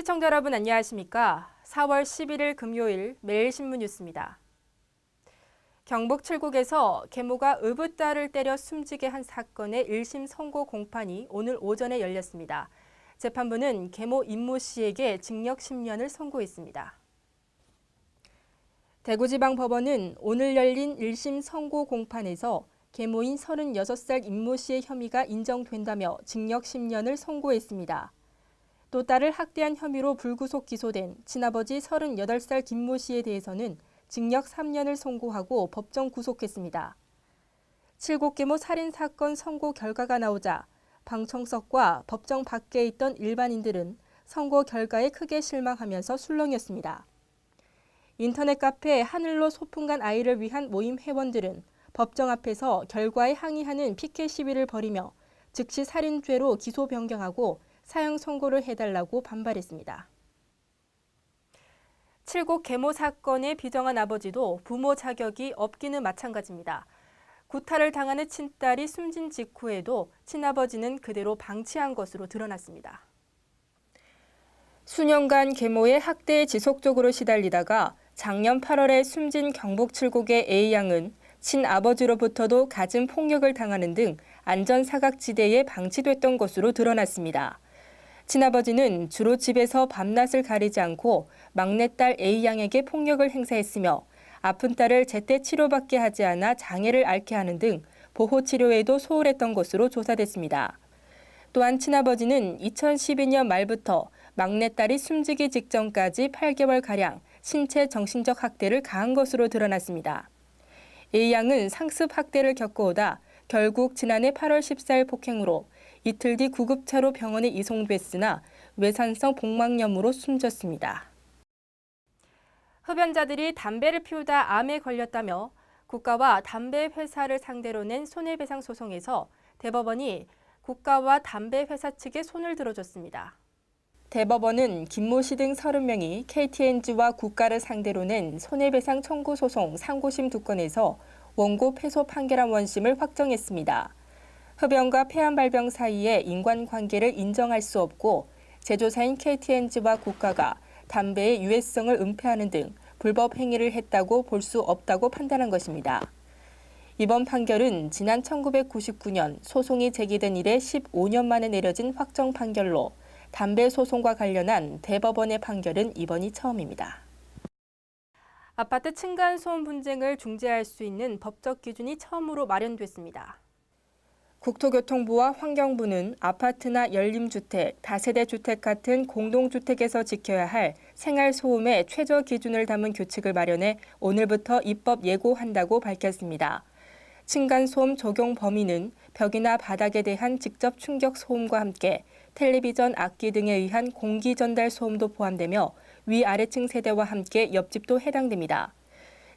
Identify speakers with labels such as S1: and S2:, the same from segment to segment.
S1: 시청자 여러분 안녕하십니까? 4월 11일 금요일 매일신문 뉴스입니다. 경북 칠곡에서 계모가 의붓딸을 때려 숨지게 한 사건의 1심 선고 공판이 오늘 오전에 열렸습니다. 재판부는 계모 임모 씨에게 징역 10년을 선고했습니다. 대구지방법원은 오늘 열린 1심 선고 공판에서 계모인 36살 임모 씨의 혐의가 인정된다며 징역 10년을 선고했습니다. 또 딸을 학대한 혐의로 불구속 기소된 친아버지 38살 김모 씨에 대해서는 징역 3년을 선고하고 법정 구속했습니다. 칠곡 계모 살인 사건 선고 결과가 나오자 방청석과 법정 밖에 있던 일반인들은 선고 결과에 크게 실망하면서 술렁였습니다. 인터넷 카페 하늘로 소풍 간 아이를 위한 모임 회원들은 법정 앞에서 결과에 항의하는 피켓 시위를 벌이며 즉시 살인죄로 기소 변경하고 사형 선고를 해달라고 반발했습니다. 칠곡 계모 사건의 비정한 아버지도 부모 자격이 없기는 마찬가지입니다. 구타를 당하는 친딸이 숨진 직후에도 친아버지는 그대로 방치한 것으로 드러났습니다. 수년간 계모의 학대에 지속적으로 시달리다가 작년 8월에 숨진 경북 칠곡의 A양은 친아버지로부터도 갖은 폭력을 당하는 등 안전사각지대에 방치됐던 것으로 드러났습니다. 친아버지는 주로 집에서 밤낮을 가리지 않고 막내딸 A양에게 폭력을 행사했으며 아픈 딸을 제때 치료받게 하지 않아 장애를 앓게 하는 등 보호치료에도 소홀했던 것으로 조사됐습니다. 또한 친아버지는 2012년 말부터 막내딸이 숨지기 직전까지 8개월가량 신체 정신적 학대를 가한 것으로 드러났습니다. A양은 상습 학대를 겪어오다 결국 지난해 8월 14일 폭행으로 이틀 뒤 구급차로 병원에 이송됐으나 외산성 복막염으로 숨졌습니다. 흡연자들이 담배를 피우다 암에 걸렸다며 국가와 담배 회사를 상대로 낸 손해배상 소송에서 대법원이 국가와 담배 회사 측에 손을 들어줬습니다. 대법원은 김모 씨 등 30명이 KTNG와 국가를 상대로 낸 손해배상 청구 소송 상고심 2건에서 원고 패소 판결한 원심을 확정했습니다. 흡연과 폐암 발병 사이의 인과관계를 인정할 수 없고 제조사인 KTNG와 국가가 담배의 유해성을 은폐하는 등 불법 행위를 했다고 볼 수 없다고 판단한 것입니다. 이번 판결은 지난 1999년 소송이 제기된 이래 15년 만에 내려진 확정 판결로 담배 소송과 관련한 대법원의 판결은 이번이 처음입니다. 아파트 층간소음 분쟁을 중재할 수 있는 법적 기준이 처음으로 마련됐습니다. 국토교통부와 환경부는 아파트나 연림주택, 다세대 주택 같은 공동주택에서 지켜야 할 생활소음의 최저 기준을 담은 규칙을 마련해 오늘부터 입법 예고한다고 밝혔습니다. 층간소음 적용 범위는 벽이나 바닥에 대한 직접 충격 소음과 함께 텔레비전, 악기 등에 의한 공기 전달 소음도 포함되며 위아래층 세대와 함께 옆집도 해당됩니다.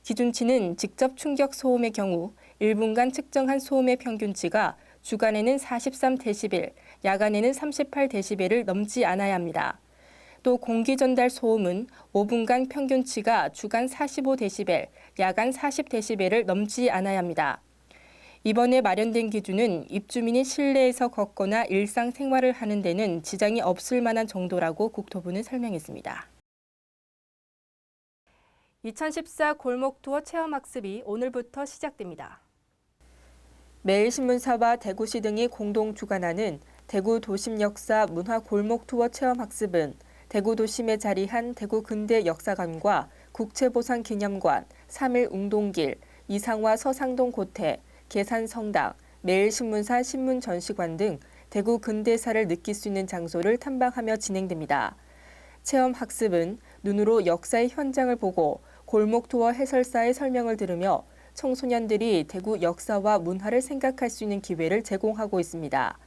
S1: 기준치는 직접 충격 소음의 경우 1분간 측정한 소음의 평균치가 주간에는 43데시벨, 야간에는 38데시벨을 넘지 않아야 합니다. 또 공기 전달 소음은 5분간 평균치가 주간 45데시벨, 야간 40데시벨을 넘지 않아야 합니다. 이번에 마련된 기준은 입주민이 실내에서 걷거나 일상생활을 하는 데는 지장이 없을 만한 정도라고 국토부는 설명했습니다. 2014 골목투어 체험학습이 오늘부터 시작됩니다. 매일신문사와 대구시 등이 공동 주관하는 대구 도심 역사 문화 골목투어 체험학습은 대구 도심에 자리한 대구 근대 역사관과 국채보상기념관, 3.1 웅동길, 이상화 서상동 고태, 계산성당, 매일신문사 신문전시관 등 대구 근대사를 느낄 수 있는 장소를 탐방하며 진행됩니다. 체험학습은 눈으로 역사의 현장을 보고 골목투어 해설사의 설명을 들으며 청소년들이 대구 역사와 문화를 생각할 수 있는 기회를 제공하고 있습니다.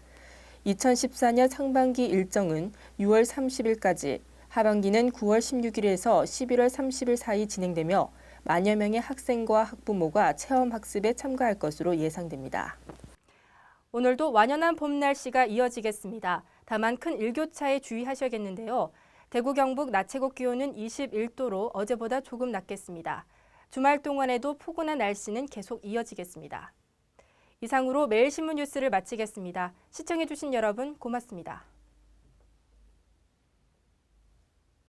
S1: 2014년 상반기 일정은 6월 30일까지, 하반기는 9월 16일에서 11월 30일 사이 진행되며 만여 명의 학생과 학부모가 체험학습에 참가할 것으로 예상됩니다. 오늘도 완연한 봄 날씨가 이어지겠습니다. 다만 큰 일교차에 주의하셔야겠는데요. 대구 경북 나채곡 기온은 21도로 어제보다 조금 낮겠습니다. 주말 동안에도 포근한 날씨는 계속 이어지겠습니다. 이상으로 매일신문 뉴스를 마치겠습니다. 시청해주신 여러분 고맙습니다.